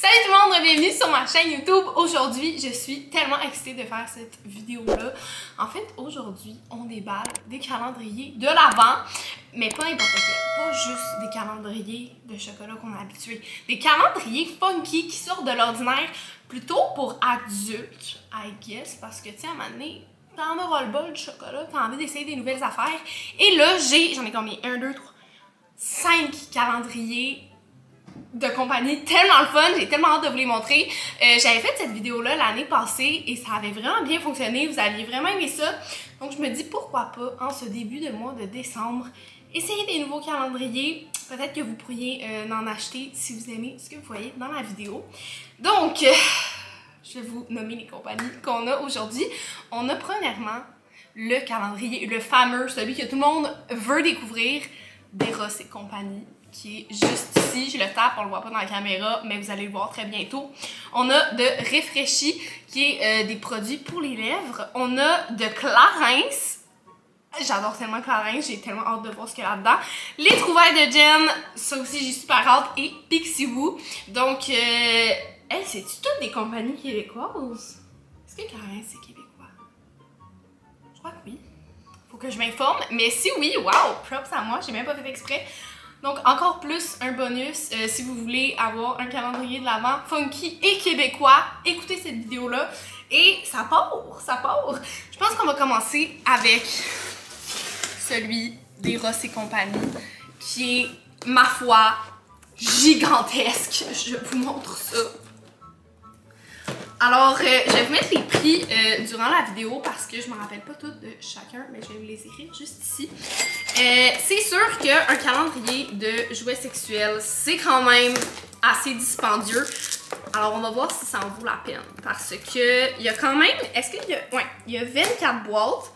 Salut tout le monde, bienvenue sur ma chaîne YouTube. Aujourd'hui, je suis tellement excitée de faire cette vidéo-là. En fait, aujourd'hui, on déballe des calendriers de l'Avent, mais pas n'importe quel. Pas juste des calendriers de chocolat qu'on est habitué. Des calendriers funky qui sortent de l'ordinaire, plutôt pour adultes, I guess, parce que, tu sais, à un moment donné, t'en auras le bol de chocolat, t'as envie d'essayer des nouvelles affaires. Et là, j'en ai combien? 1, 2, 3, 5 calendriers de compagnie tellement le fun, j'ai tellement hâte de vous les montrer. J'avais fait cette vidéo-là l'année passée et ça avait vraiment bien fonctionné, vous aviez vraiment aimé ça. Donc je me dis pourquoi pas, en ce début de mois de décembre, essayer des nouveaux calendriers. Peut-être que vous pourriez en acheter si vous aimez ce que vous voyez dans la vidéo. Donc, je vais vous nommer les compagnies qu'on a aujourd'hui. On a premièrement le calendrier, le fameux, celui que tout le monde veut découvrir, d'Eros et compagnie, qui est juste ici. Je le tape, on le voit pas dans la caméra, mais vous allez le voir très bientôt. On a de Refreshi, qui est des produits pour les lèvres. On a de Clarins. J'adore tellement Clarins, j'ai tellement hâte de voir ce qu'il y a là-dedans. Les trouvailles de Jen, ça aussi j'ai super hâte. Et Pixie Woo. Donc, c'est-tu toutes des compagnies québécoises? Est-ce que Clarins, c'est québécois? Je crois que oui. Faut que je m'informe. Mais si oui, wow, props à moi, j'ai même pas fait exprès. Donc, encore plus un bonus, si vous voulez avoir un calendrier de l'Avent funky et québécois, écoutez cette vidéo-là. Et ça part, ça part. Je pense qu'on va commencer avec celui d'Eros et compagnie, qui est, ma foi, gigantesque. Je vous montre ça. Alors, je vais vous mettre les prix durant la vidéo parce que je ne me rappelle pas toutes de chacun, mais je vais vous les écrire juste ici. C'est sûr qu'un calendrier de jouets sexuels, c'est quand même assez dispendieux. Alors, on va voir si ça en vaut la peine. Parce que il y a quand même, est-ce qu'il y a, ouais, il y a 24 boîtes.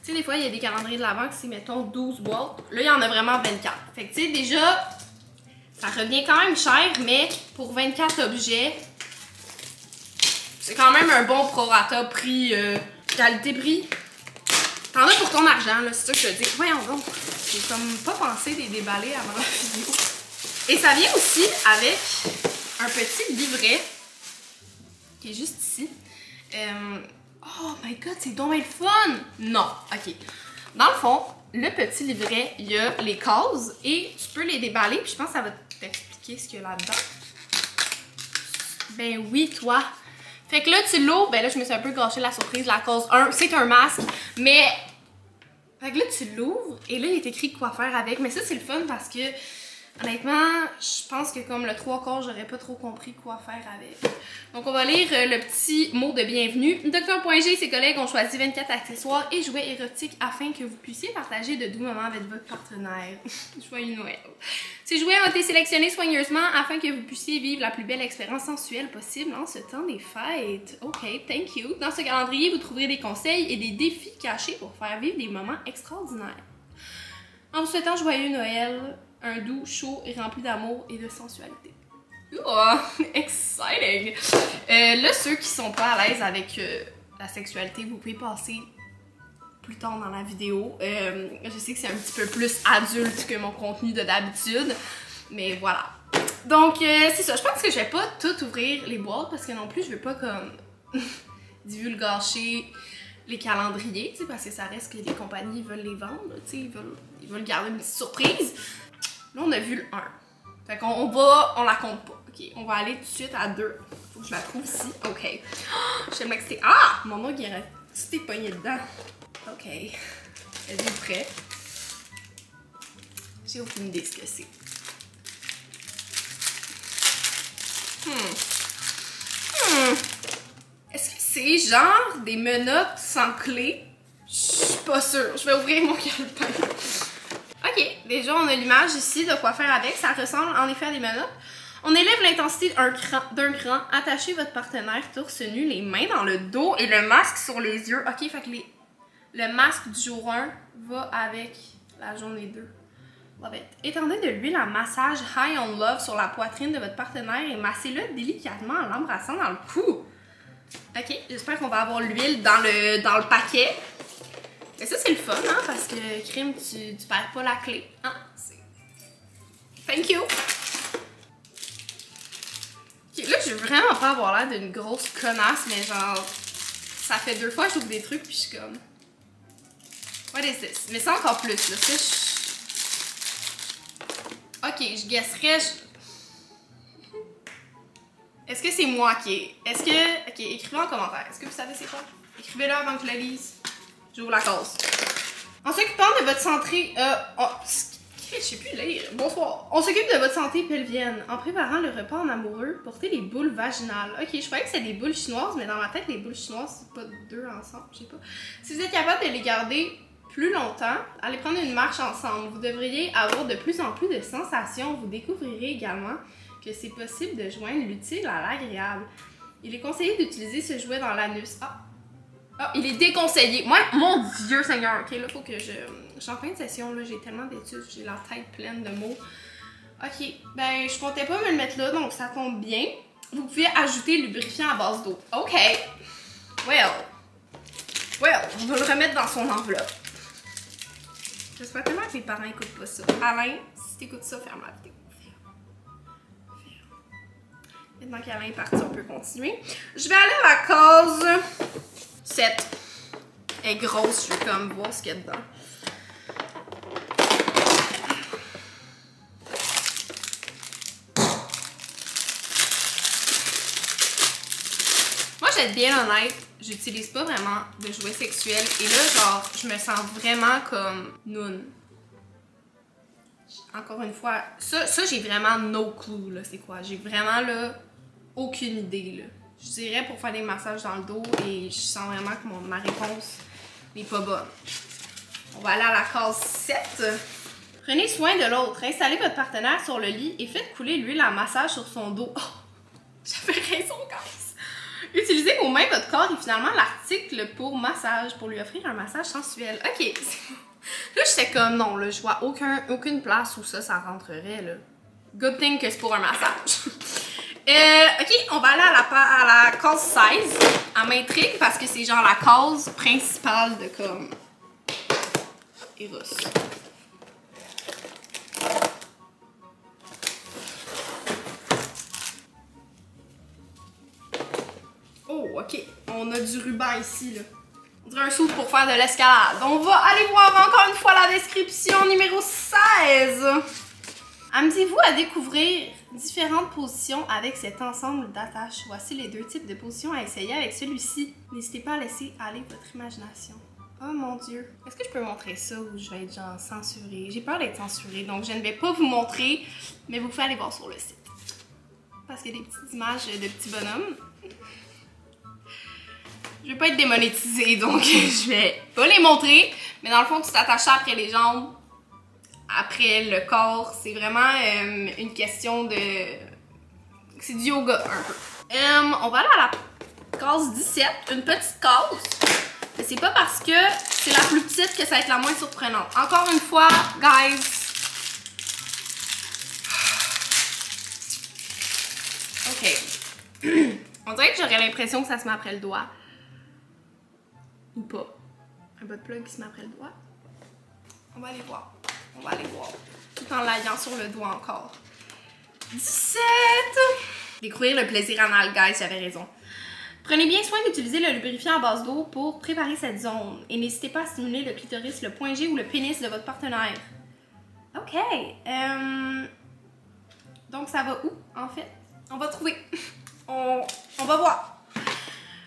Tu sais, des fois, il y a des calendriers de l'Avent qui c'est, mettons, 12 boîtes. Là, il y en a vraiment 24. Fait que, tu sais, déjà, ça revient quand même cher, mais pour 24 objets, c'est quand même un bon prorata prix, qualité-prix. T'en as pour ton argent, là, c'est ça que je te dis. Voyons donc, j'ai comme pas pensé les déballer avant la vidéo. Et ça vient aussi avec un petit livret, qui est juste ici. Oh my god, c'est donc bien le fun! Non, ok. Dans le fond, le petit livret, il y a les cases et tu peux les déballer, puis je pense que ça va t'expliquer ce qu'il y a là-dedans. Ben oui, toi! Fait que là, tu l'ouvres, ben là, je me suis un peu gâché la surprise, la cause 1, c'est un masque, mais... Fait que là, tu l'ouvres, et là, il est écrit quoi faire avec, mais ça, c'est le fun parce que, honnêtement, je pense que comme le 3/4, j'aurais pas trop compris quoi faire avec. Donc, on va lire le petit mot de bienvenue. Dr.G et ses collègues ont choisi 24 accessoires et jouets érotiques afin que vous puissiez partager de doux moments avec votre partenaire. Joyeux Noël! Ces jouets ont été sélectionnés soigneusement afin que vous puissiez vivre la plus belle expérience sensuelle possible en ce temps des fêtes. Ok, thank you. Dans ce calendrier, vous trouverez des conseils et des défis cachés pour faire vivre des moments extraordinaires. En vous souhaitant joyeux Noël, un doux, chaud et rempli d'amour et de sensualité. Oh, exciting! Là, ceux qui sont pas à l'aise avec la sexualité, vous pouvez passer plus tard dans la vidéo. Je sais que c'est un petit peu plus adulte que mon contenu de d'habitude, mais voilà. Donc, c'est ça. Je pense que je vais pas tout ouvrir les boîtes parce que non plus, je veux pas comme divulgacher les calendriers, tu sais, parce que ça reste que les compagnies veulent les vendre, tu sais, ils veulent garder une petite surprise. Là, on a vu le 1. Fait qu'on on la compte pas. Ok, on va aller tout de suite à 2. Faut que je la trouve ici. Ok. Oh, j'aime que c'était. Ah! Mon ongle, il est resté pogné dedans. Ok. Êtes-vous prêts? J'ai aucune idée ce que c'est. Est-ce que c'est genre des menottes sans clé? Je suis pas sûre. Je vais ouvrir mon calepin. Ok, déjà on a l'image ici de quoi faire avec. Ça ressemble en effet à des menottes. On élève l'intensité d'un cran. Attachez votre partenaire torse nu, les mains dans le dos et le masque sur les yeux. Ok, fait que le masque du jour 1 va avec la journée 2. Love it. Étendez de l'huile en massage High on Love sur la poitrine de votre partenaire et massez-le délicatement en l'embrassant dans le cou. Ok, j'espère qu'on va avoir l'huile dans le paquet. Mais ça, c'est le fun, hein, parce que, crime, tu perds pas la clé. Hein? Thank you! Ok, là, je veux vraiment pas avoir l'air d'une grosse connasse, mais genre, ça fait 2 fois que j'ouvre des trucs, puis je suis comme... What is this? Mais c'est encore plus, là. Ça, ok, je guesserais... Est-ce que c'est moi qui est... Est-ce que... Ok, écrivez en commentaire. Est-ce que vous savez c'est quoi? Écrivez-le avant que je la lise. J'ouvre la case. En s'occupant de votre santé... je sais plus lire. Bonsoir. On s'occupe de votre santé pelvienne. En préparant le repas en amoureux, portez les boules vaginales. Ok, je croyais que c'était des boules chinoises, mais dans ma tête, les boules chinoises, c'est pas 2 ensemble. Je sais pas. Si vous êtes capable de les garder plus longtemps, allez prendre une marche ensemble. Vous devriez avoir de plus en plus de sensations. Vous découvrirez également que c'est possible de joindre l'utile à l'agréable. Il est conseillé d'utiliser ce jouet dans l'anus. Ah, il est déconseillé. Moi, mon Dieu Seigneur. Ok, là, faut que je suis en fin de session, là, j'ai tellement d'études, j'ai la tête pleine de mots. Ok, ben, je comptais pas me le mettre là, donc ça tombe bien. Vous pouvez ajouter lubrifiant à base d'eau. Ok. Well, on va le remettre dans son enveloppe. J'espère tellement que mes parents écoutent pas ça. Alain, si t'écoutes ça, ferme la vidéo. Maintenant qu'Alain est parti, on peut continuer. Je vais aller à la case 7. Elle est grosse, je vais comme voir ce qu'il y a dedans. Moi, je vais être bien honnête, j'utilise pas vraiment de jouets sexuels. Et là, genre, je me sens vraiment comme noun. Encore une fois, ça j'ai vraiment no clue, là, c'est quoi. J'ai vraiment, là, aucune idée, là. Je dirais pour faire des massages dans le dos et je sens vraiment que ma réponse n'est pas bonne. On va aller à la case 7. Prenez soin de l'autre. Installez votre partenaire sur le lit et faites couler l'huile à massage sur son dos. Oh, j'avais raison, guys. Utilisez vos mains, votre corps et finalement l'article pour massage, pour lui offrir un massage sensuel. Ok, là j'étais comme non, là, je vois aucune place où ça rentrerait, là. Good thing que c'est pour un massage. Ok, on va aller à la case 16. Elle m'intrigue parce que c'est genre la case principale de comme Eros. Oh, ok. On a du ruban ici, là. On dirait un soude pour faire de l'escalade. On va aller voir encore une fois la description numéro 16. Amenez-vous à découvrir différentes positions avec cet ensemble d'attaches. Voici les 2 types de positions à essayer avec celui-ci. N'hésitez pas à laisser aller votre imagination. Oh mon Dieu. Est-ce que je peux montrer ça ou je vais être genre censurée? J'ai peur d'être censurée, donc je ne vais pas vous montrer, mais vous pouvez aller voir sur le site. Parce qu'il y a des petites images de petits bonhommes. Je vais pas être démonétisée, donc je vais pas les montrer. Mais dans le fond, tu t'attaches ça après les jambes. Après le corps, c'est vraiment une question de... C'est du yoga un peu. On va aller à la case 17, une petite case. Mais c'est pas parce que c'est la plus petite que ça va être la moins surprenante. Encore une fois, guys. Ok. On dirait que j'aurais l'impression que ça se met après le doigt. Ou pas. Un bas de plug qui se met après le doigt. On va aller voir. On va aller voir. Tout en l'ayant sur le doigt encore. 17! Découvrir le plaisir anal, guys, j'avais raison. Prenez bien soin d'utiliser le lubrifiant à base d'eau pour préparer cette zone. Et n'hésitez pas à stimuler le clitoris, le point G ou le pénis de votre partenaire. Ok. Donc ça va où, en fait? On va trouver. On va voir.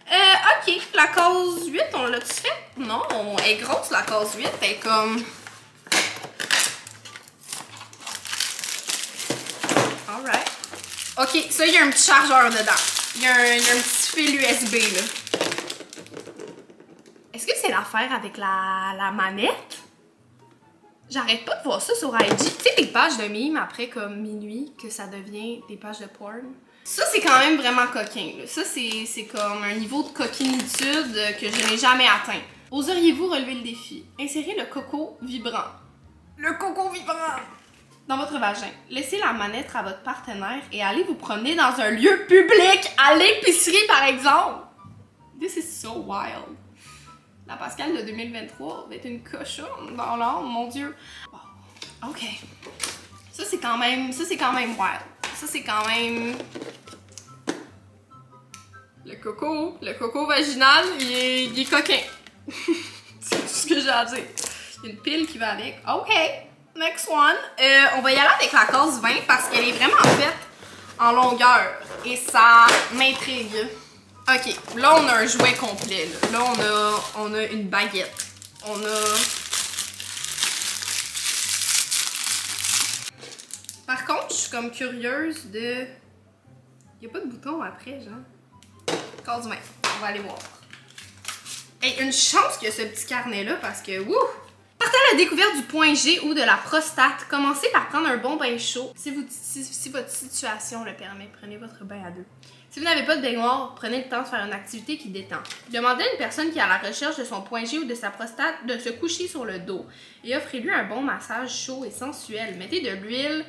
Ok, la case 8, on l'a-tu fait? Non, elle est grosse la case 8, elle est comme... Alright. Ok, ça, il y a un petit chargeur dedans. Il y a un petit fil USB, là. Est-ce que c'est l'affaire avec la manette? J'arrête pas de voir ça sur IG. Tu sais, les pages de mimes après comme minuit, que ça devient des pages de porn. Ça, c'est quand même vraiment coquin, là. Ça, c'est comme un niveau de coquinitude que je n'ai jamais atteint. Oseriez-vous relever le défi? Insérez le coco vibrant. Le coco vibrant! Dans votre vagin. Laissez la manette à votre partenaire et allez vous promener dans un lieu public, à l'épicerie par exemple. This is so wild. La Pascale de 2023 va être une cochonne dans l'âme, mon Dieu. Oh, ok. Ça c'est quand même wild. Ça c'est quand même Le coco vaginal, il est coquin. C'est tout ce que j'ai à dire. Il y a une pile qui va avec. OK, next one. On va y aller avec la case 20 parce qu'elle est vraiment faite en longueur. Et ça m'intrigue. OK, là, on a un jouet complet. Là, on a une baguette. On a... Par contre, je suis comme curieuse de... Il n'y a pas de bouton après, genre. Case 20. On va aller voir. Hey, une chance qu'il y a ce petit carnet-là parce que, wouh! Partez à la découverte du point G ou de la prostate. Commencez par prendre un bon bain chaud. Si votre situation le permet, prenez votre bain à deux. Si vous n'avez pas de baignoire, prenez le temps de faire une activité qui détend. Demandez à une personne qui est à la recherche de son point G ou de sa prostate de se coucher sur le dos et offrez-lui un bon massage chaud et sensuel. Mettez de l'huile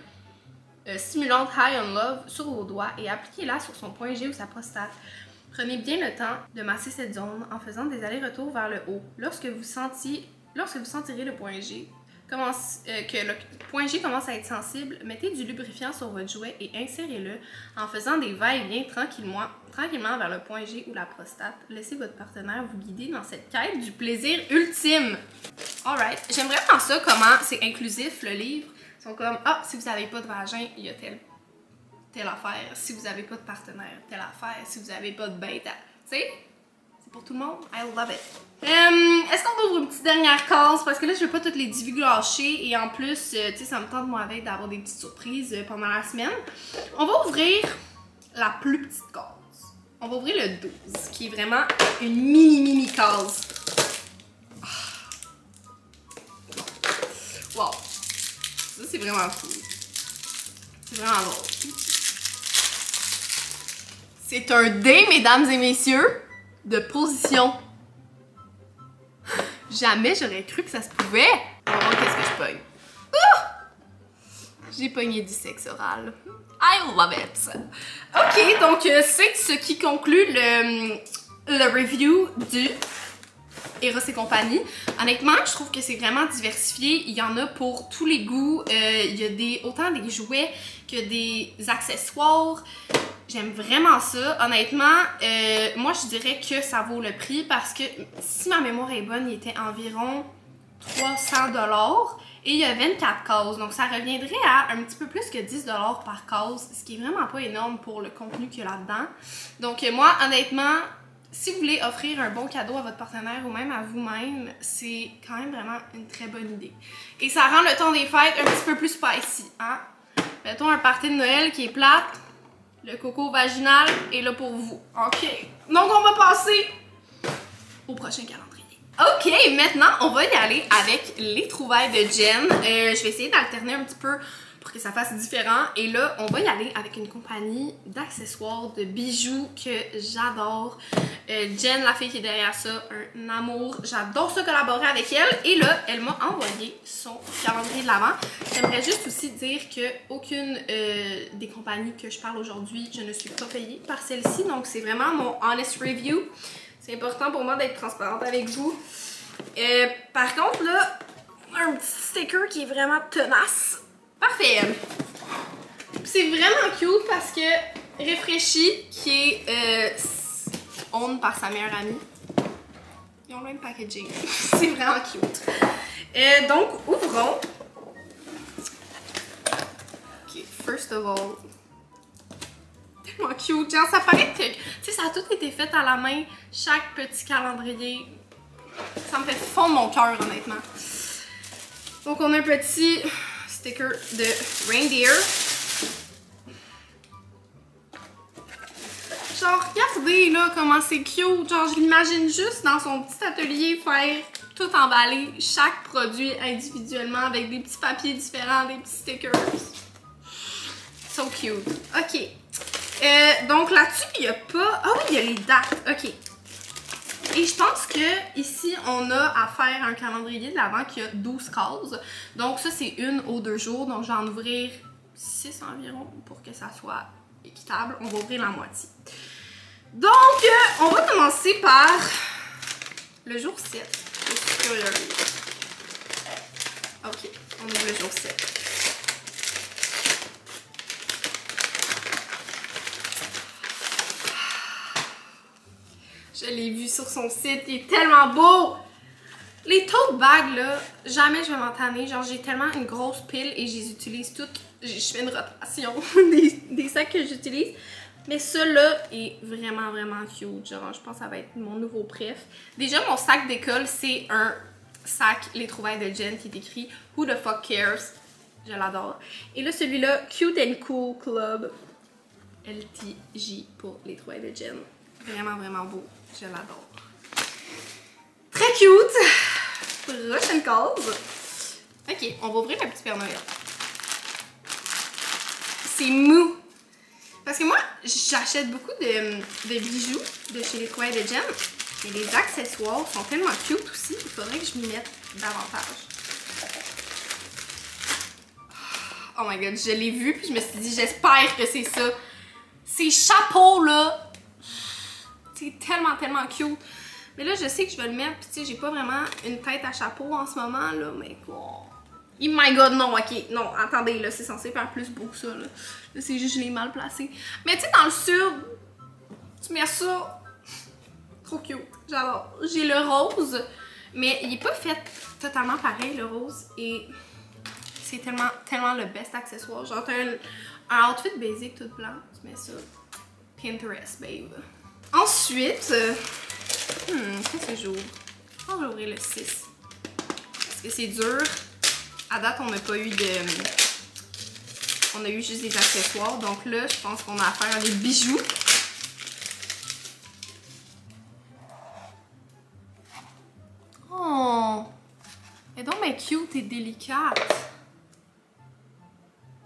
stimulante High on Love sur vos doigts et appliquez-la sur son point G ou sa prostate. Prenez bien le temps de masser cette zone en faisant des allers-retours vers le haut. Lorsque vous sentirez le point G, que le point G commence à être sensible, mettez du lubrifiant sur votre jouet et insérez-le en faisant des va-et-vient tranquillement vers le point G ou la prostate. Laissez votre partenaire vous guider dans cette quête du plaisir ultime. Alright, j'aime vraiment ça, comment c'est inclusif le livre. Ils sont comme, ah, si vous n'avez pas de vagin, il y a telle affaire. Si vous n'avez pas de partenaire, telle affaire. Si vous n'avez pas de bête, tu sais, c'est pour tout le monde. I love it. Est-ce qu'on ouvre une petite dernière case? Parce que là, je ne veux pas toutes les divulgacher. Et en plus, tu sais, ça me tente, moi, avec d'avoir des petites surprises pendant la semaine. On va ouvrir la plus petite case. On va ouvrir le 12, qui est vraiment une mini case. Wow! Ça, c'est vraiment cool. C'est vraiment drôle. C'est un dé, mesdames et messieurs, de position. Jamais j'aurais cru que ça se pouvait. On va voir qu'est-ce que je pogne. J'ai pogné du sexe oral. I love it. Ok, donc c'est ce qui conclut le review du Eros et compagnie. Honnêtement, je trouve que c'est vraiment diversifié. Il y en a pour tous les goûts. Il y a autant des jouets que des accessoires. J'aime vraiment ça. Honnêtement, moi je dirais que ça vaut le prix parce que si ma mémoire est bonne, il était environ 300 $ et il y a 24 cases. Donc ça reviendrait à un petit peu plus que 10 $ par case, ce qui est vraiment pas énorme pour le contenu qu'il y a là-dedans. Donc moi, honnêtement, si vous voulez offrir un bon cadeau à votre partenaire ou même à vous-même, c'est quand même vraiment une très bonne idée. Et ça rend le temps des fêtes un petit peu plus spicy, hein? Mettons un party de Noël qui est plate, le coco vaginal est là pour vous. OK. Donc on va passer au prochain calendrier. OK, maintenant on va y aller avec les trouvailles de Jen. Je vais essayer d'alterner un petit peu pour que ça fasse différent. Et là, on va y aller avec une compagnie d'accessoires, de bijoux que j'adore. Jen, la fille qui est derrière ça, un amour. J'adore ça collaborer avec elle. Et là, elle m'a envoyé son calendrier de l'Avent. J'aimerais juste aussi dire que aucune des compagnies que je parle aujourd'hui, je ne suis pas payée par celle-ci. Donc, c'est vraiment mon honest review. C'est important pour moi d'être transparente avec vous. Par contre, là, un petit sticker qui est vraiment tenace. Parfait. C'est vraiment cute parce que Réfléchi, qui est owned par sa meilleure amie. Ils ont le même packaging. C'est vraiment cute. Donc, ouvrons. Ok, first of all. Tellement cute. Genre, ça paraît que, tu sais, ça a tout été fait à la main. Chaque petit calendrier. Ça me fait fondre mon cœur, honnêtement. Donc, on a un petit sticker de reindeer. Genre, regardez là comment c'est cute. Genre, je l'imagine juste dans son petit atelier faire tout emballer, chaque produit individuellement avec des petits papiers différents, des petits stickers. So cute. OK. Donc là-dessus, il n'y a pas... Ah oui, il y a les dates. OK. Et je pense que ici on a à faire un calendrier de l'Avent qui a 12 cases. Donc ça, c'est une aux 2 jours. Donc je vais en ouvrir 6 environ pour que ça soit équitable. On va ouvrir la moitié. Donc, on va commencer par le jour 7. Je suis curieuse. OK, on ouvre le jour 7. Je l'ai vu sur son site, il est tellement beau! Les tote bags, là, jamais je vais m'en tanner. Genre, j'ai tellement une grosse pile et je les utilise toutes. Je fais une rotation des sacs que j'utilise. Mais celui-là est vraiment, vraiment cute. Genre, je pense que ça va être mon nouveau préf. Déjà, mon sac d'école, c'est un sac Les Trouvailles de Jen qui est écrit Who the fuck cares? Je l'adore. Et là, celui-là, Cute and Cool Club. LTJ pour Les Trouvailles de Jen. Vraiment, vraiment beau. Je l'adore. Très cute! Prochaine case. Ok, on va ouvrir le petit Père Noël. C'est mou. Parce que moi, j'achète beaucoup de bijoux de chez Les Trouvailles de Jen. Et les accessoires sont tellement cute aussi. Il faudrait que je m'y mette davantage. Oh my god, je l'ai vu puis je me suis dit, j'espère que c'est ça. Ces chapeaux-là, c'est tellement, tellement cute. Mais là, je sais que je vais le mettre, puis tu sais, j'ai pas vraiment une tête à chapeau en ce moment, là, mais quoi. Oh my god, non, ok. Non, attendez, là, c'est censé faire plus beau que ça, là. Là, c'est juste que je l'ai mal placé. Mais tu sais, dans le sud, tu mets ça. Trop cute. J'adore. J'ai le rose, mais il est pas fait totalement pareil, le rose. Et c'est tellement, tellement le best accessoire. Genre, t'as un outfit basic tout blanc, tu mets ça. Pinterest, babe. Ensuite, qu'est-ce que j'ouvre? Je vais ouvrir le 6. Parce que c'est dur. À date, on n'a pas eu de... On a eu juste des accessoires. Donc là, je pense qu'on a affaire à des bijoux. Oh! Elle est donc bien cute et délicate.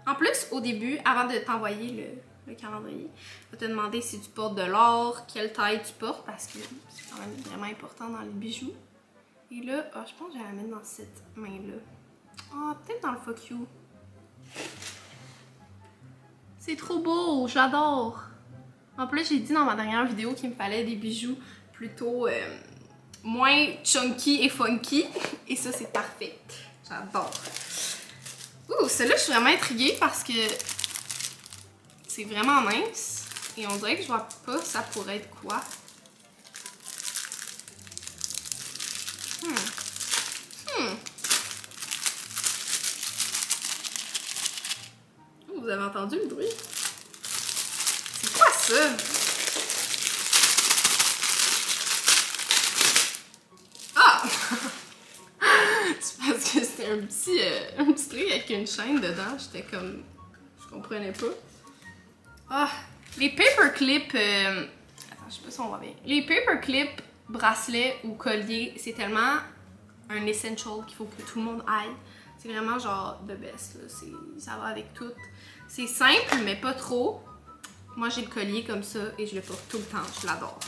En plus, au début, avant de t'envoyer le calendrier, je vais te demander si tu portes de l'or, quelle taille tu portes, parce que c'est quand même vraiment important dans les bijoux. Et là, oh, je pense que je vais la mettre dans cette main-là. Oh, peut-être dans le fuck you. C'est trop beau, j'adore. En plus, j'ai dit dans ma dernière vidéo qu'il me fallait des bijoux plutôt moins chunky et funky. Et ça, c'est parfait. J'adore. Ouh, celle-là, je suis vraiment intriguée parce que c'est vraiment mince. Et on dirait que je vois pas ça pourrait être quoi. Vous avez entendu le bruit? C'est quoi ça? Ah! C'est parce que c'était un petit truc avec une chaîne dedans. J'étais comme... Je comprenais pas. Ah! Les paperclips... Attends, je sais pas si on voit bien. Les paperclips, bracelets ou colliers, c'est tellement un essential qu'il faut que tout le monde aille. C'est vraiment genre the best. Là. Ça va avec tout. C'est simple, mais pas trop. Moi, j'ai le collier comme ça et je le porte tout le temps. Je l'adore.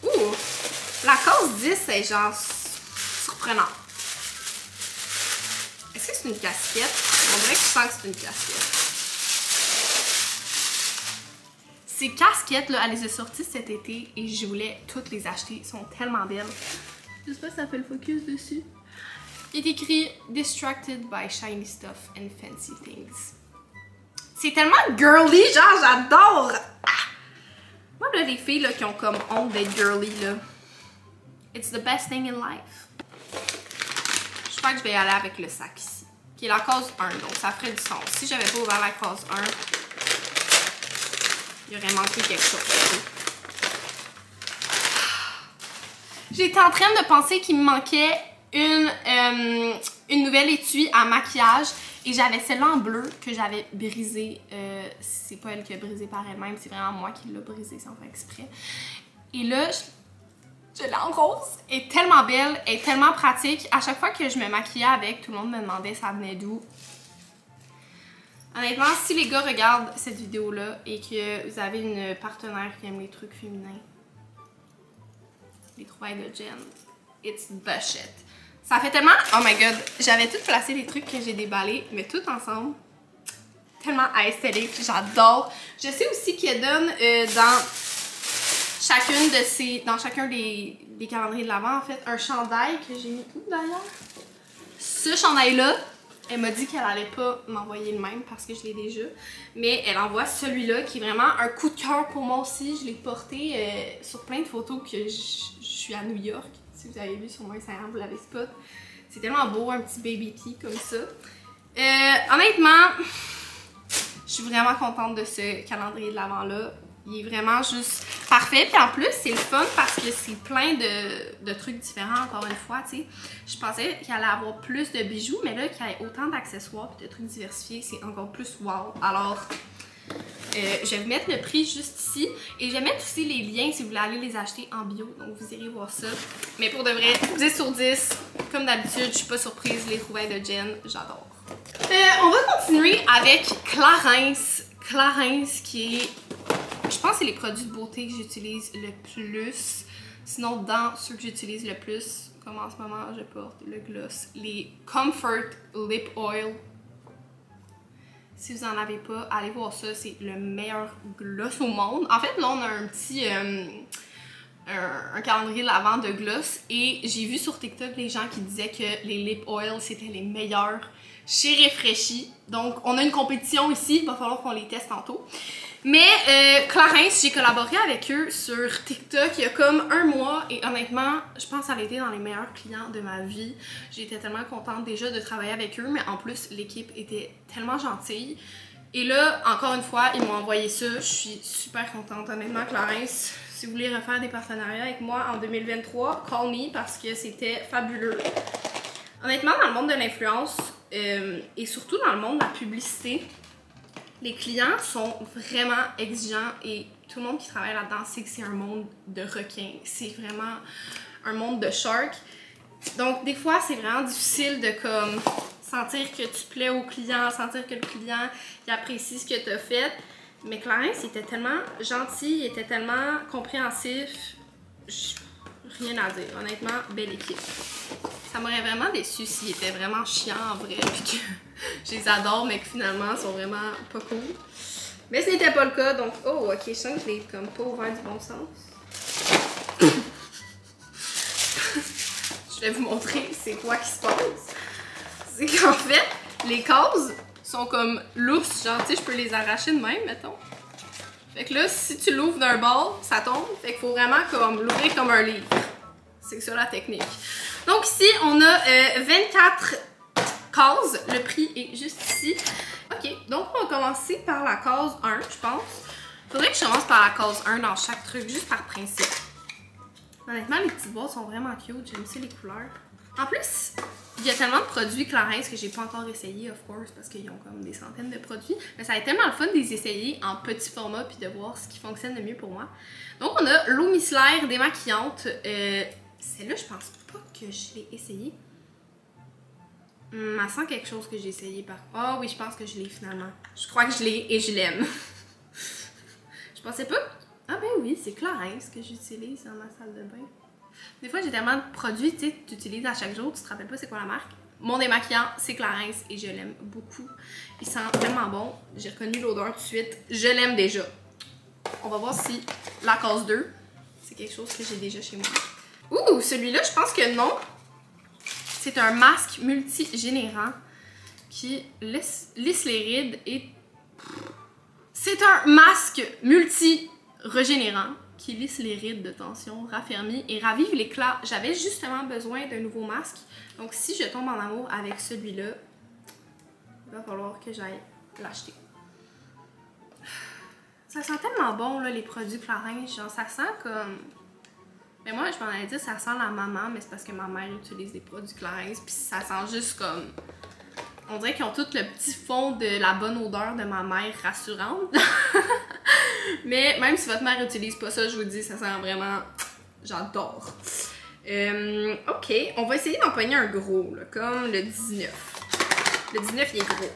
Ouh! La case 10, c'est genre surprenant. Est-ce que c'est une casquette? On dirait que je sens que c'est une casquette. Ces casquettes-là, elle les a sorties cet été et je voulais toutes les acheter. Elles sont tellement belles. Je sais pas si ça fait le focus dessus. Il est écrit Distracted by shiny stuff and fancy things. C'est tellement girly, genre j'adore! Ah! Moi là, les filles là, qui ont comme honte d'être girly là. It's the best thing in life. Je crois que je vais y aller avec le sac ici. Qui est la case 1, donc ça ferait du sens. Si j'avais pas ouvert la case 1, il aurait manqué quelque chose. J'étais en train de penser qu'il me manquait une nouvelle étui à maquillage et j'avais celle-là en bleu que j'avais brisée. C'est pas elle qui a brisé par elle-même, c'est vraiment moi qui l'ai brisée sans faire exprès. Et là, je l'ai en rose. Elle est tellement belle, elle est tellement pratique. À chaque fois que je me maquillais avec, tout le monde me demandait ça venait d'où. Honnêtement, si les gars regardent cette vidéo-là et que vous avez une partenaire qui aime les trucs féminins, Les Trouvailles de Jen, it's the shit. Ça fait tellement... Oh my god, j'avais tout placé les trucs que j'ai déballés, mais tout ensemble. Tellement aesthetique, j'adore. Je sais aussi qu'elle donne dans chacun des calendriers de l'Avent, en fait, un chandail que j'ai mis où d'ailleurs? Ce chandail-là, Elle m'a dit qu'elle allait pas m'envoyer le même parce que je l'ai déjà. Mais elle envoie celui-là qui est vraiment un coup de cœur pour moi aussi. Je l'ai porté sur plein de photos que je suis à New York. Si vous avez vu sur mon Instagram, vous l'avez spot. C'est tellement beau, un petit baby tee comme ça. Honnêtement, je suis vraiment contente de ce calendrier de l'Avent là. Il est vraiment juste parfait. Puis en plus, c'est le fun parce que c'est plein de trucs différents, encore une fois, tu sais. Je pensais qu'il allait avoir plus de bijoux, mais là, qu'il y ait autant d'accessoires et de trucs diversifiés, c'est encore plus wow. Alors, je vais vous mettre le prix juste ici. Et je vais mettre aussi les liens si vous voulez aller les acheter en bio. Donc, vous irez voir ça. Mais pour de vrai, 10 sur 10. Comme d'habitude, je suis pas surprise. Les trouvailles de Jen, j'adore. On va continuer avec Clarins. Clarins qui est... Je pense que c'est les produits de beauté que j'utilise le plus. Sinon, dans ceux que j'utilise le plus, comme en ce moment, je porte le gloss. Les Comfort Lip Oil. Si vous en avez pas, allez voir ça. C'est le meilleur gloss au monde. En fait, là, on a un petit... un calendrier de l'Avent de gloss. Et j'ai vu sur TikTok les gens qui disaient que les lip oil, c'était les meilleurs chez Refreshy. Donc, on a une compétition ici. Il va falloir qu'on les teste tantôt. Mais Clarins, j'ai collaboré avec eux sur TikTok il y a comme un mois et honnêtement, je pense que ça a été dans les meilleurs clients de ma vie. J'étais tellement contente déjà de travailler avec eux, mais en plus l'équipe était tellement gentille. Et là, encore une fois, ils m'ont envoyé ça. Je suis super contente. Honnêtement, Clarins, si vous voulez refaire des partenariats avec moi en 2023, call me parce que c'était fabuleux. Honnêtement, dans le monde de l'influence et surtout dans le monde de la publicité, les clients sont vraiment exigeants et tout le monde qui travaille là-dedans sait que c'est un monde de requins. C'est vraiment un monde de shark. Donc, des fois, c'est vraiment difficile de comme sentir que tu plais au client, sentir que le client il apprécie ce que tu as fait. Mais Clarins, il était tellement gentil, il était tellement compréhensif. Rien à dire. Honnêtement, belle équipe. Ça m'aurait vraiment déçu s'ils étaient vraiment chiants en vrai, puis que je les adore, mais que finalement, ils sont vraiment pas cool. Mais ce n'était pas le cas, donc... Oh, ok, je sens que je l'ai comme pas ouvert du bon sens. Je vais vous montrer c'est quoi qui se passe. C'est qu'en fait, les cases sont comme lousses, genre, tu sais, je peux les arracher de même, mettons. Fait que là, si tu l'ouvres d'un bord, ça tombe. Fait qu'il faut vraiment comme l'ouvrir comme un livre. C'est ça la technique. Donc ici, on a 24 cases. Le prix est juste ici. Ok, donc on va commencer par la case 1, je pense. Faudrait que je commence par la case 1 dans chaque truc, juste par principe. Honnêtement, les petites boîtes sont vraiment cute. J'aime aussi les couleurs. En plus, il y a tellement de produits Clarins que j'ai pas encore essayé, of course, parce qu'ils ont comme des centaines de produits. Mais ça va être tellement le fun de les essayer en petit format puis de voir ce qui fonctionne le mieux pour moi. Donc, on a l'eau micellaire démaquillante. Celle-là, je pense pas que je l'ai essayée. Elle sent quelque chose que j'ai essayé par... Ah oui, je pense que je l'ai finalement. Je crois que je l'ai et je l'aime. Je pensais pas... Ah ben oui, c'est Clarins que j'utilise dans ma salle de bain. Des fois, j'ai tellement de produits, tu sais, tu utilises à chaque jour, tu te rappelles pas c'est quoi la marque. Mon démaquillant, c'est Clarins et je l'aime beaucoup. Il sent tellement bon. J'ai reconnu l'odeur tout de suite. Je l'aime déjà. On va voir si la case 2, c'est quelque chose que j'ai déjà chez moi. Ouh, celui-là, je pense que non. C'est un masque multigénérant qui lisse les rides et... C'est un masque multi-régénérant qui lisse les rides de tension, raffermit et ravive l'éclat. J'avais justement besoin d'un nouveau masque. Donc si je tombe en amour avec celui-là, il va falloir que j'aille l'acheter. Ça sent tellement bon, là, les produits Clarins. Genre, ça sent comme... Mais moi, je m'en allais dire, ça sent la maman, mais c'est parce que ma mère utilise des produits Clarins. Puis ça sent juste comme... On dirait qu'ils ont tout le petit fond de la bonne odeur de ma mère rassurante. Mais même si votre mère utilise pas ça, je vous dis, ça sent vraiment... J'adore. Ok, on va essayer d'empoigner un gros, là, comme le 19. Le 19, il est gros.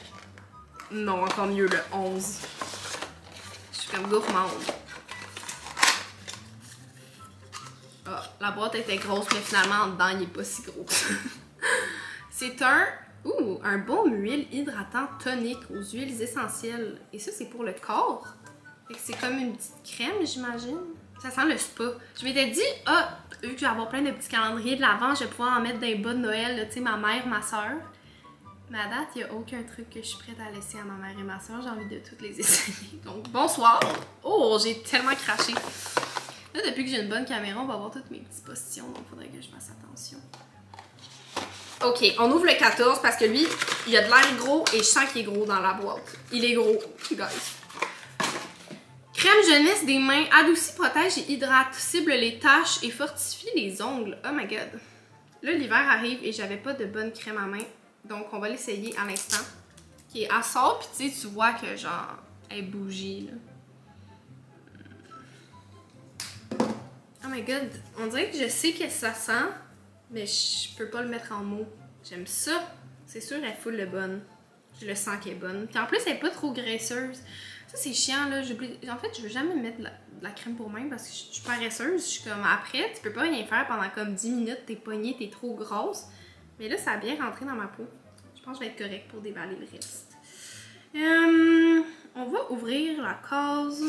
Non, encore mieux, le 11. Je suis comme gourmande. Ah, la boîte était grosse, mais finalement, en dedans, il est pas si gros. C'est un baume huile hydratant tonique aux huiles essentielles. Et ça, c'est pour le corps. C'est comme une petite crème, j'imagine. Ça sent le spa. Je m'étais dit, vu que je vais avoir plein de petits calendriers de l'Avent, je vais pouvoir en mettre dans les bas de Noël, tu sais, ma mère, ma soeur. Mais à date, il n'y a aucun truc que je suis prête à laisser à ma mère et ma soeur. J'ai envie de toutes les essayer. Donc, bonsoir! Oh, j'ai tellement craché! Là, depuis que j'ai une bonne caméra, on va voir toutes mes petites positions. Donc, il faudrait que je fasse attention. Ok, on ouvre le 14 parce que lui, il a de l'air gros et je sens qu'il est gros dans la boîte. Il est gros, guys. Crème jeunesse des mains, adoucit, protège et hydrate, cible les taches et fortifie les ongles. Oh my god. Là, l'hiver arrive et j'avais pas de bonne crème à main. Donc, on va l'essayer à l'instant. Ok, elle sort, puis tu vois que genre, elle est bougie, là. Oh my god, on dirait que je sais que ça sent, mais je peux pas le mettre en mots. J'aime ça. C'est sûr, elle est full de bonne. Je le sens qu'elle est bonne. Puis en plus, elle est pas trop graisseuse. Ça, c'est chiant, là. En fait, je veux jamais mettre de la crème pour main parce que je suis paresseuse. Je suis comme, après, tu peux pas rien faire pendant comme 10 minutes. T'es poignée, t'es trop grosse. Mais là, ça a bien rentré dans ma peau. Je pense que je vais être correcte pour déballer le reste. On va ouvrir la case...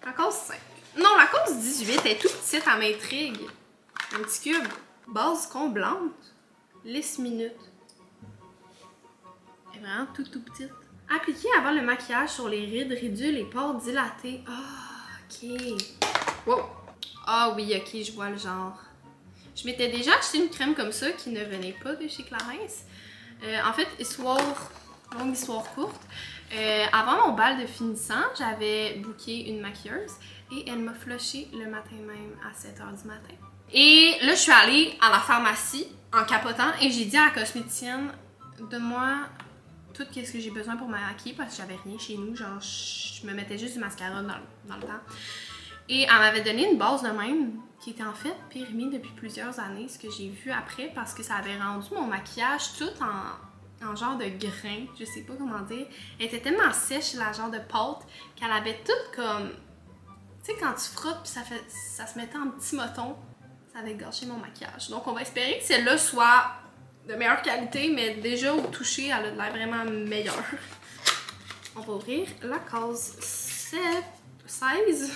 La case 5. Non, la case 18 est toute petite, elle m'intrigue. Un petit cube. Base comblante. Lisse minute. Elle est vraiment toute petite. Appliquer avant le maquillage sur les rides, réduire les pores dilatés. Ah, ok. Wow. Ah oui, ok, je vois le genre. Je m'étais déjà acheté une crème comme ça qui ne venait pas de chez Clarins. En fait, longue histoire courte. Avant mon bal de finissant, j'avais booké une maquilleuse et elle m'a flushé le matin même à 7h du matin. Et là, je suis allée à la pharmacie en capotant et j'ai dit à la cosméticienne, donne-moi tout ce que j'ai besoin pour me maquiller parce que j'avais rien chez nous. Genre, je me mettais juste du mascara dans le temps. Et elle m'avait donné une base de même qui était en fait périmée depuis plusieurs années, ce que j'ai vu après parce que ça avait rendu mon maquillage tout en genre de grain, je sais pas comment dire. Elle était tellement sèche, la genre de pâte, qu'elle avait tout comme... Tu sais, quand tu frottes puis ça se mettait en petits motons, ça avait gâché mon maquillage. Donc on va espérer que celle-là soit de meilleure qualité, mais déjà au toucher, elle a de l'air vraiment meilleure. On va ouvrir la case 16.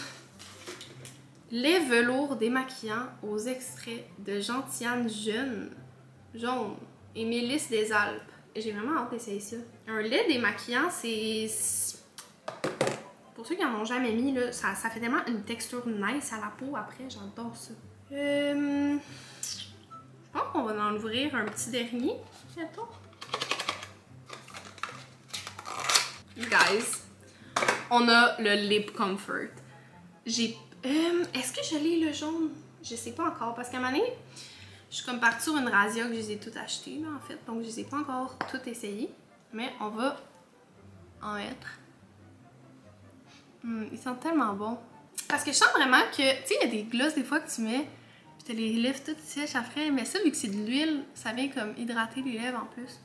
Les velours démaquillants aux extraits de gentiane jaune et mélisse des Alpes. J'ai vraiment hâte d'essayer ça. Un lait démaquillant, c'est... Pour ceux qui n'en ont jamais mis, là, ça fait tellement une texture nice à la peau après. J'adore ça. Je pense qu'on va en ouvrir un petit dernier. Attends. Guys, on a le Lip Comfort. Est-ce que je l'ai le jaune? Je sais pas encore parce qu'à un moment donné, je suis comme partie sur une razzia que je les ai toutes achetées là, en fait. Donc je les ai pas encore toutes essayées. Mais on va en mettre. Ils sont tellement bons. Parce que je sens vraiment que, tu sais, il y a des glosses des fois que tu mets, puis t'as les lèvres toutes sèches après. Mais ça, vu que c'est de l'huile, ça vient comme hydrater les lèvres en plus.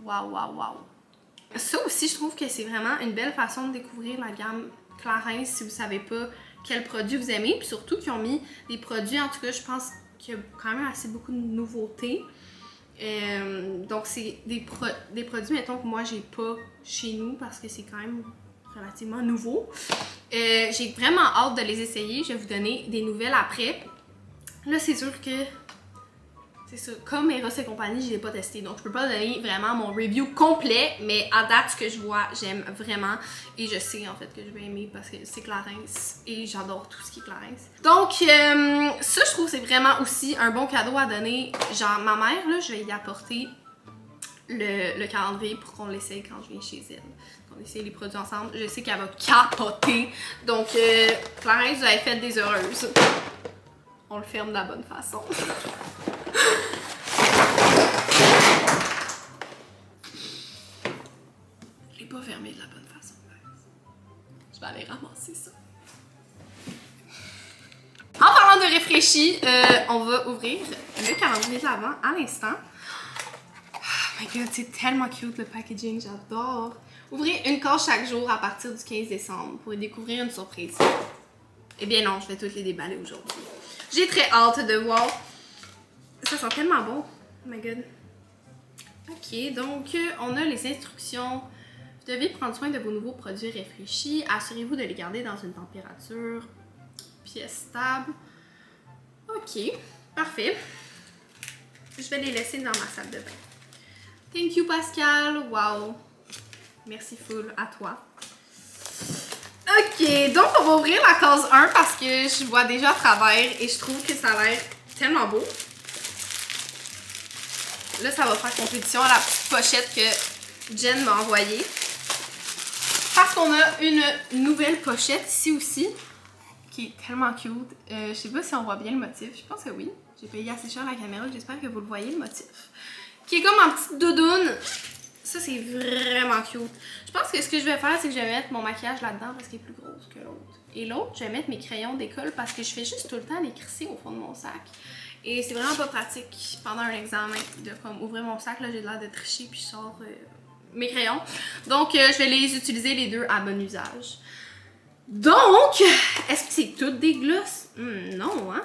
Waouh, waouh, waouh. Ça aussi, je trouve que c'est vraiment une belle façon de découvrir la gamme Clarins si vous savez pas quel produit vous aimez. Puis surtout qu'ils ont mis des produits, en tout cas, je pense qu'il y a quand même assez beaucoup de nouveautés. Donc c'est des produits, mettons, que moi j'ai pas chez nous parce que c'est quand même relativement nouveau. J'ai vraiment hâte de les essayer. Je vais vous donner des nouvelles après. Là, c'est sûr que c'est ça, comme Eros et compagnie, je l'ai pas testé, donc je peux pas donner vraiment mon review complet, mais à date, ce que je vois, j'aime vraiment, et je sais en fait que je vais aimer parce que c'est Clarins, et j'adore tout ce qui est Clarins. Donc, ça, je trouve c'est vraiment aussi un bon cadeau à donner. Genre, ma mère, là, je vais y apporter le calendrier pour qu'on l'essaye quand je viens chez elle. On essaye les produits ensemble. Je sais qu'elle va capoter, donc Clarins, vous avez fait des heureuses. On le ferme de la bonne façon. Je l'ai pas fermé de la bonne façon. Je vais aller ramasser ça. En parlant de réfléchi, on va ouvrir le calendrier de l'Avent à l'instant. Oh my god, c'est tellement cute le packaging, j'adore. Ouvrez une case chaque jour à partir du 15 décembre pour y découvrir une surprise. Eh bien non, je vais toutes les déballer aujourd'hui. J'ai très hâte de voir. Ça sent tellement bon. Oh my god. Ok, donc on a les instructions. Vous devez prendre soin de vos nouveaux produits réfléchis. Assurez-vous de les garder dans une température pièce stable. Ok, parfait. Je vais les laisser dans ma salle de bain. Thank you, Pascal. Wow. Merci full à toi. Ok, donc on va ouvrir la case 1 parce que je vois déjà à travers et je trouve que ça a l'air tellement beau. Là, ça va faire compétition à la petite pochette que Jen m'a envoyée. Parce qu'on a une nouvelle pochette ici aussi, qui est tellement cute. Je sais pas si on voit bien le motif, je pense que oui. J'ai payé assez cher la caméra, j'espère que vous le voyez le motif. Qui est comme en petite doudoune. Ça, c'est vraiment cute. Je pense que ce que je vais faire, c'est que je vais mettre mon maquillage là-dedans parce qu'il est plus gros que l'autre. Et l'autre, je vais mettre mes crayons d'école parce que je fais juste tout le temps les crisser au fond de mon sac. Et c'est vraiment pas pratique pendant un examen de comme ouvrir mon sac. Là, j'ai l'air de tricher puis je sors mes crayons. Donc, je vais les utiliser les deux à bon usage. Donc, est-ce que c'est toutes des glosses? Non, hein?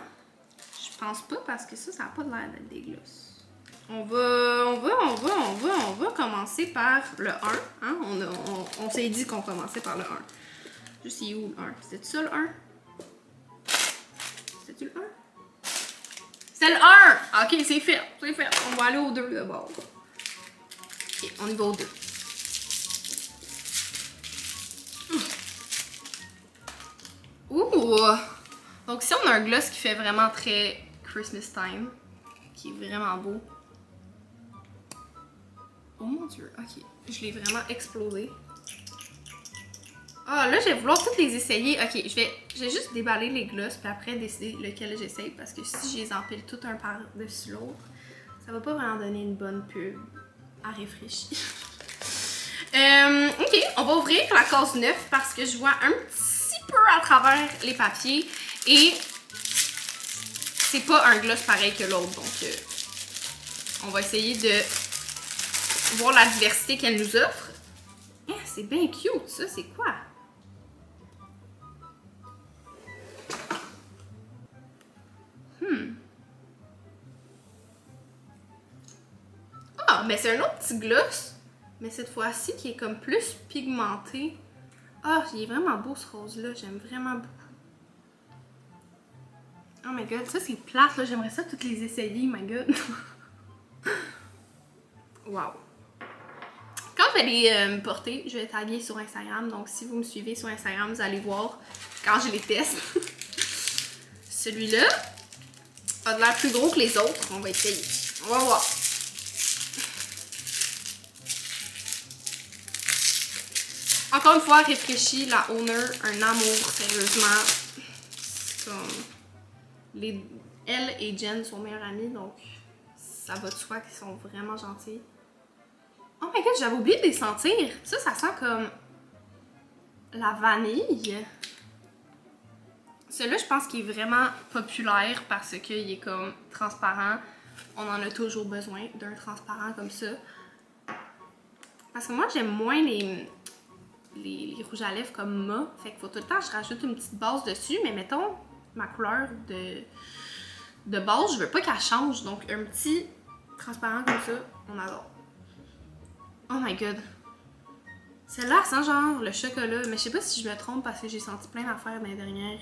Je pense pas parce que ça n'a pas l'air d'être des glosses. On va commencer par le 1. Hein? On s'est dit qu'on commençait par le 1. Juste, c'est où le 1? C'était ça le 1? C'était-tu le 1? C'est le 1! Ok, c'est fait. C'est fait. On va aller au 2 d'abord. Ok, on y va au 2. Ouh! Donc ici, on a un gloss qui fait vraiment très Christmas time. Qui est vraiment beau. Oh mon dieu, ok. Je l'ai vraiment explosé. Ah, là, je vais vouloir toutes les essayer. Ok, je vais juste déballer les glosses, puis après décider lequel j'essaye. Parce que si je les empile tout un par-dessus l'autre, ça va pas vraiment donner une bonne pub à réfléchir. Ok, on va ouvrir la case 9 parce que je vois un petit peu à travers les papiers. Et c'est pas un gloss pareil que l'autre. Donc, on va essayer de voir la diversité qu'elle nous offre. Eh, c'est bien cute, ça. C'est quoi? Ah, mais c'est un autre petit gloss. Mais cette fois-ci, qui est comme plus pigmenté. Ah, il est vraiment beau, ce rose-là. J'aime vraiment beaucoup. Oh my god, ça, c'est plate, là. J'aimerais ça toutes les essayer, my god. Wow. Quand je vais les porter, je vais taguer sur Instagram. Donc, si vous me suivez sur Instagram, vous allez voir quand je les teste. Celui-là a de l'air plus gros que les autres. On va essayer. On va voir. Encore une fois, réfléchi, la Honor, un amour, sérieusement. Elle et Jen sont meilleures amies, donc ça va de soi qu'ils sont vraiment gentils. Oh my god, j'avais oublié de les sentir. Ça sent comme la vanille. Celui-là, je pense qu'il est vraiment populaire parce qu'il est comme transparent. On en a toujours besoin d'un transparent comme ça. Parce que moi, j'aime moins les rouges à lèvres comme Ma. Fait qu'il faut tout le temps, je rajoute une petite base dessus. Mais mettons, ma couleur de base, je veux pas qu'elle change. Donc, un petit transparent comme ça, on adore. Oh my god. Celle-là, elle sent genre le chocolat. Mais je sais pas si je me trompe parce que j'ai senti plein d'affaires dans les dernières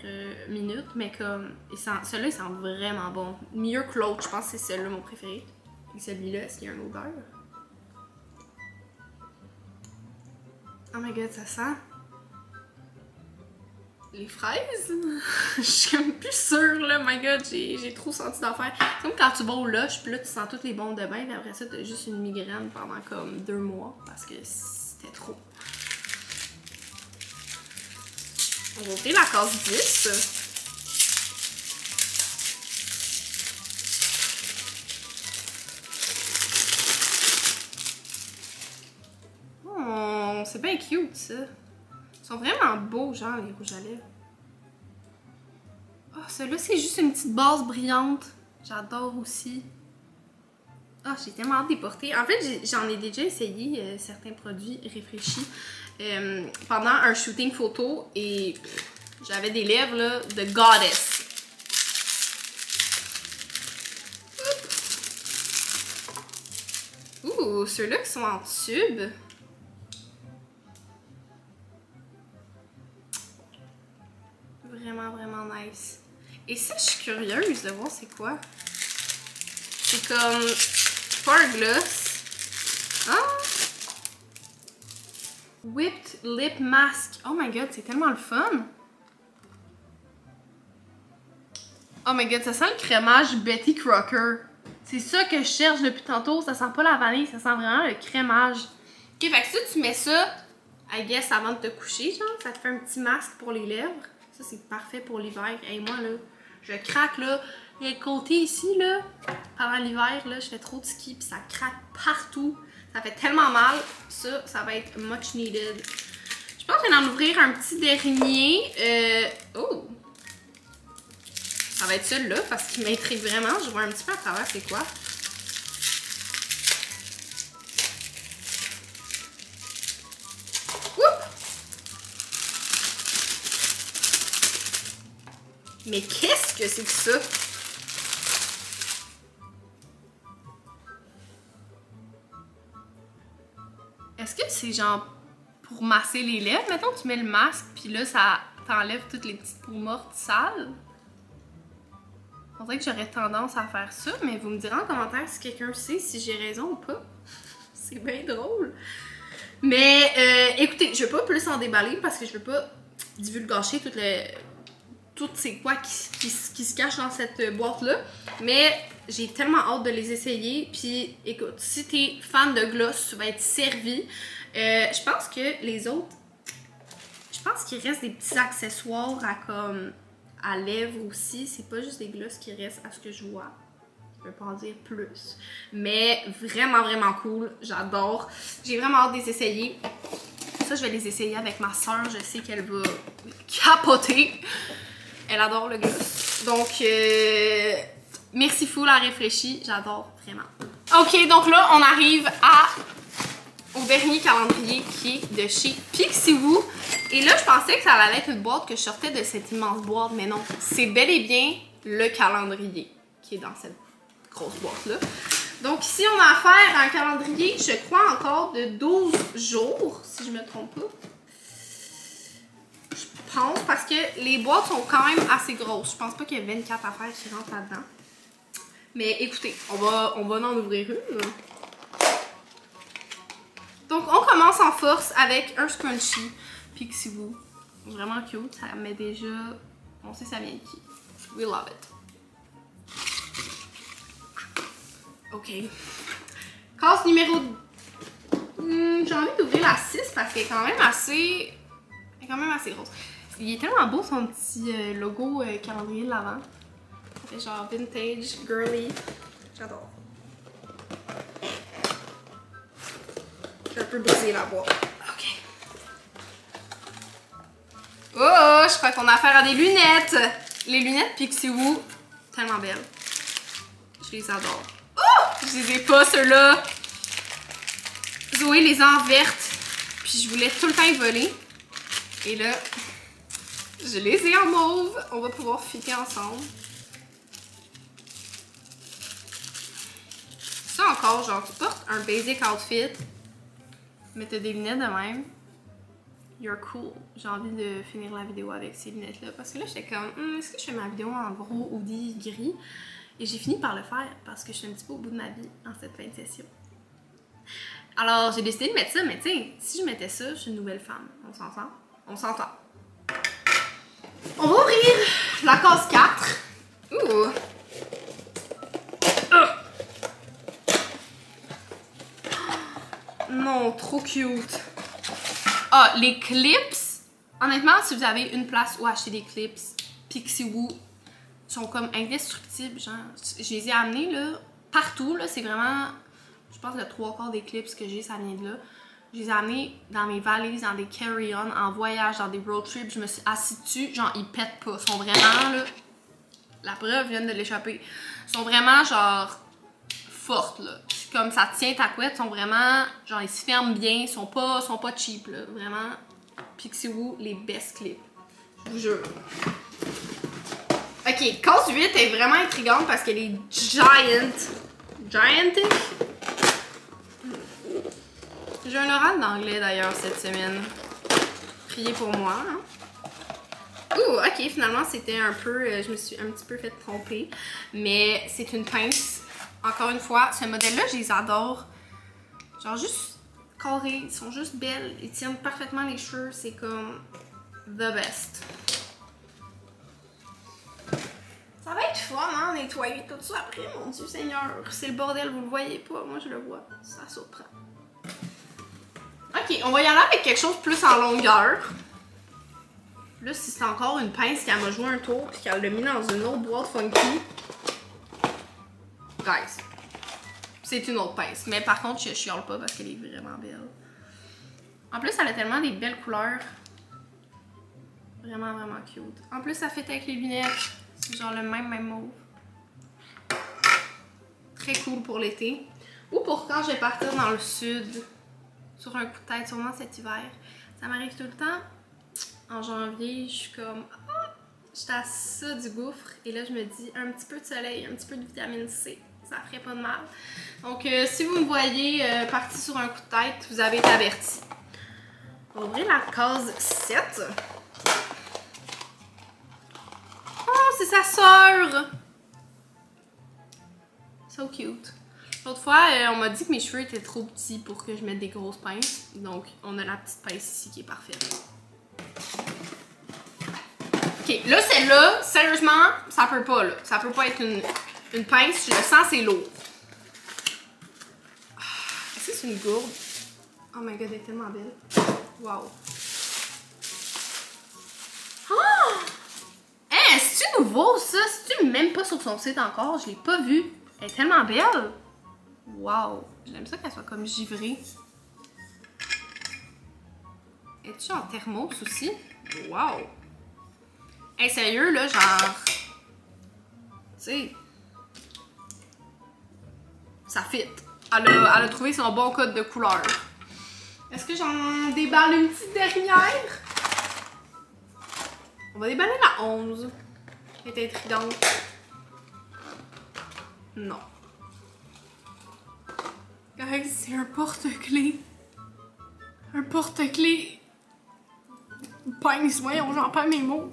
minutes. Mais comme, celui-là, il sent vraiment bon. Mieux que l'autre, je pense que c'est celui-là mon préféré. Et celui-là, est-ce qu'il y a une odeur? Oh my god, ça sent les fraises? Je suis comme plus sûre là, my god, j'ai trop senti d'affaires. C'est comme quand tu vas au Lush, puis là tu sens tous les bombes de bain, puis après ça t'as juste une migraine pendant comme 2 mois parce que c'était trop. On va ouvrir la case 10. Oh, c'est bien cute ça. Ils sont vraiment beaux, genre, les rouges à lèvres. Oh, celui-là, c'est juste une petite base brillante. J'adore aussi. Ah, j'ai tellement hâte de les porter. En fait, j'en ai déjà essayé certains produits réfléchis pendant un shooting photo et j'avais des lèvres là, de goddess. Ouh, ceux-là qui sont en tube. Vraiment, vraiment nice. Et ça, je suis curieuse de voir c'est quoi. C'est comme... pas un gloss. Ah! Whipped Lip Mask. Oh my god, c'est tellement le fun! Oh my god, ça sent le crémage Betty Crocker. C'est ça que je cherche depuis tantôt. Ça sent pas la vanille, ça sent vraiment le crémage. Ok, fait que si tu mets ça, I guess, avant de te coucher, genre, ça te fait un petit masque pour les lèvres. Ça, c'est parfait pour l'hiver. Et moi, là, je craque, là. Il y a le côté ici, là, pendant l'hiver, là, je fais trop de ski, puis ça craque partout. Ça fait tellement mal. Ça va être much needed. Je pense que je vais en ouvrir un petit dernier. Oh! Ça va être celui-là parce qu'il m'intrigue vraiment. Je vois un petit peu à travers c'est quoi. Oups! Mais qu'est-ce que c'est que ça? Est-ce que c'est genre pour masser les lèvres? Mettons que tu mets le masque puis là ça t'enlève toutes les petites peaux mortes sales. On dirait que j'aurais tendance à faire ça, mais vous me direz en commentaire si quelqu'un sait si j'ai raison ou pas. C'est bien drôle. Mais écoutez, je vais pas plus en déballer parce que je veux pas divulgacher toutes ces quoi qui se cachent dans cette boîte-là. Mais j'ai tellement hâte de les essayer. Puis écoute, si t'es fan de gloss, tu vas être servi. Je pense que les autres, je pense qu'il reste des petits accessoires à lèvres aussi. C'est pas juste des glosses qui restent à ce que je vois. Je peux pas en dire plus. Mais vraiment, vraiment cool. J'adore. J'ai vraiment hâte de les essayer. Ça, je vais les essayer avec ma soeur. Je sais qu'elle va capoter. Elle adore le gloss. Donc, merci fou la réfléchie. J'adore vraiment. Ok, donc là, on arrive au dernier calendrier qui est de chez Pixiwoo. Et là, je pensais que ça allait être une boîte que je sortais de cette immense boîte, mais non. C'est bel et bien le calendrier qui est dans cette grosse boîte-là. Donc ici, on a affaire à un calendrier, je crois encore, de 12 jours, si je me trompe pas. Je pense, parce que les boîtes sont quand même assez grosses. Je pense pas qu'il y ait 24 affaires qui rentrent là-dedans. Mais écoutez, on va en ouvrir une. Donc, on commence en force avec un scrunchie Pixiwoo. Vraiment cute. Ça met déjà... On sait ça vient de qui. We love it. Ok. Case numéro... j'ai envie d'ouvrir la 6 parce qu'elle est quand même assez... Elle est quand même assez grosse. Il est tellement beau son petit logo calendrier de l'Avent. Ça fait genre vintage, girly. J'adore. J'ai un peu brisé la boîte. Ok. Oh, je crois qu'on a affaire à des lunettes. Les lunettes Pixiwoo, tellement belles. Je les adore. Oh! Je les ai pas, ceux-là. Zoé les a en vertes. Puis je voulais tout le temps y voler. Et là, je les ai en mauve. On va pouvoir fitter ensemble. Ça encore, genre, tu portes un basic outfit, mais t'as des lunettes de même. You're cool. J'ai envie de finir la vidéo avec ces lunettes-là. Parce que là, j'étais comme, est-ce que je fais ma vidéo en gros hoodie gris? Et j'ai fini par le faire parce que je suis un petit peu au bout de ma vie en cette fin de session. Alors, j'ai décidé de mettre ça, mais tiens, si je mettais ça, je suis une nouvelle femme. On s'entend? On s'entend. On va ouvrir la case 4. Ouh! Non, trop cute. Ah, les clips. Honnêtement, si vous avez une place où acheter des clips, Pixiwoo sont comme indestructibles. Genre, je les ai amenés là, partout. Là, c'est vraiment, je pense, le 3/4 des clips que j'ai, ça vient de là. Je les ai amenés dans mes valises, dans des carry-on, en voyage, dans des road trips. Je me suis assise dessus. Genre, ils pètent pas. Ils sont vraiment, là, la preuve vient de l'échapper. Ils sont vraiment, genre, fortes, là. Comme ça tient ta couette, ils sont vraiment, genre, ils se ferment bien. Ils sont pas cheap, là. Vraiment, Pixiwoo, les best clips. Je vous jure. Ok, case 8 est vraiment intrigante parce qu'elle est giantic. J'ai un oral d'anglais d'ailleurs cette semaine. Priez pour moi. Hein? Ouh, ok, finalement c'était un peu, je me suis un petit peu fait tromper. Mais c'est une pince Encore une fois, ce modèle-là, je les adore. Genre juste carrés, ils sont juste belles, ils tiennent parfaitement les cheveux, c'est comme the best. Ça va être fun, hein, nettoyer tout ça après, mon Dieu Seigneur. C'est le bordel, vous le voyez pas, moi je le vois, ça surprend. Ok, on va y aller avec quelque chose de plus en longueur. Là, si c'est encore une pince qui m'a joué un tour puis qu'elle l'a mis dans une autre boîte funky. Guys, c'est une autre pince. Mais par contre, je chiale pas parce qu'elle est vraiment belle. En plus, elle a tellement des belles couleurs. Vraiment, vraiment cute. En plus, ça fait avec les lunettes. C'est genre le même mauve. Très cool pour l'été. Ou pour quand je vais partir dans le sud. Sur un coup de tête, sûrement cet hiver. Ça m'arrive tout le temps. En janvier, je suis comme... Ah, j'étais à ça du gouffre. Et là, je me dis, un petit peu de soleil, un petit peu de vitamine C. Ça ferait pas de mal. Donc, si vous me voyez partir sur un coup de tête, vous avez été averti. On va ouvrir la case 7. Oh, c'est sa sœur! So cute. L'autre fois, on m'a dit que mes cheveux étaient trop petits pour que je mette des grosses pinces. Donc, on a la petite pince ici qui est parfaite. Ok, là, celle-là, sérieusement, ça peut pas, là. Ça peut pas être une pince. Je le sens, c'est lourd. Est-ce que c'est une gourde? Oh my god, elle est tellement belle. Wow. Oh! Hein, c'est-tu nouveau, ça? C'est-tu même pas sur son site encore? Je l'ai pas vu. Elle est tellement belle. Wow. J'aime ça qu'elle soit comme givrée. Es-tu en thermos aussi? Wow. Hey, sérieux, là, genre... Tu sais... Ça fit. Elle a trouvé son bon code de couleur. Est-ce que j'en déballe une petite dernière? On va déballer la 11. Elle est intrigante. Non. Guys, c'est un porte-clés. Un porte-clés. Pince, voyons, j'en perds mes mots.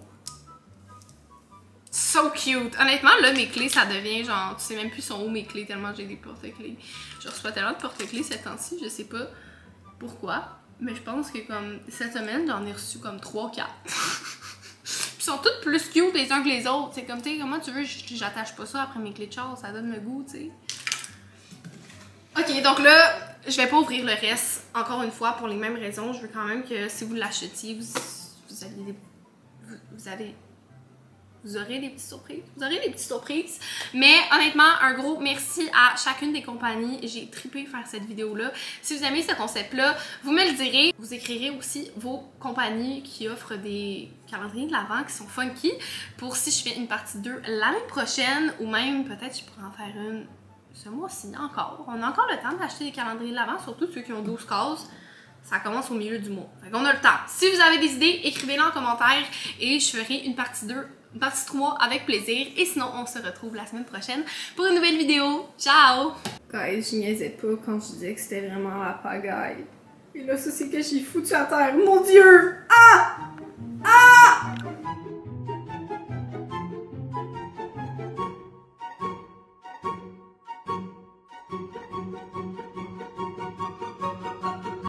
So cute. Honnêtement, là, mes clés, ça devient genre... Tu sais même plus sont où mes clés, tellement j'ai des porte-clés. Je reçois tellement de porte-clés ces temps-ci, je sais pas pourquoi. Mais je pense que comme cette semaine, j'en ai reçu comme 3 ou 4. Ils sont toutes plus cute les uns que les autres. C'est comme, tu sais, comment tu veux, j'attache pas ça après mes clés de char, ça donne le goût, tu sais. Ok, donc là, je vais pas ouvrir le reste, encore une fois, pour les mêmes raisons. Je veux quand même que si vous l'achetiez, vous aurez des petites surprises. Vous aurez des petites surprises. Mais honnêtement, un gros merci à chacune des compagnies. J'ai trippé faire cette vidéo-là. Si vous aimez ce concept-là, vous me le direz. Vous écrirez aussi vos compagnies qui offrent des calendriers de l'Avent qui sont funky pour si je fais une partie 2 l'année prochaine ou même peut-être je pourrais en faire une ce mois-ci encore. On a encore le temps d'acheter des calendriers de l'Avent, surtout ceux qui ont 12 cases. Ça commence au milieu du mois. Fait qu'on a le temps. Si vous avez des idées, écrivez-les en commentaire et je ferai une partie 2, une partie 3 avec plaisir. Et sinon, on se retrouve la semaine prochaine pour une nouvelle vidéo. Ciao! Guys, je niaisais pas quand je disais que c'était vraiment la pagaille. Et là, ça, c'est que j'ai foutu à terre. Mon Dieu! Ah!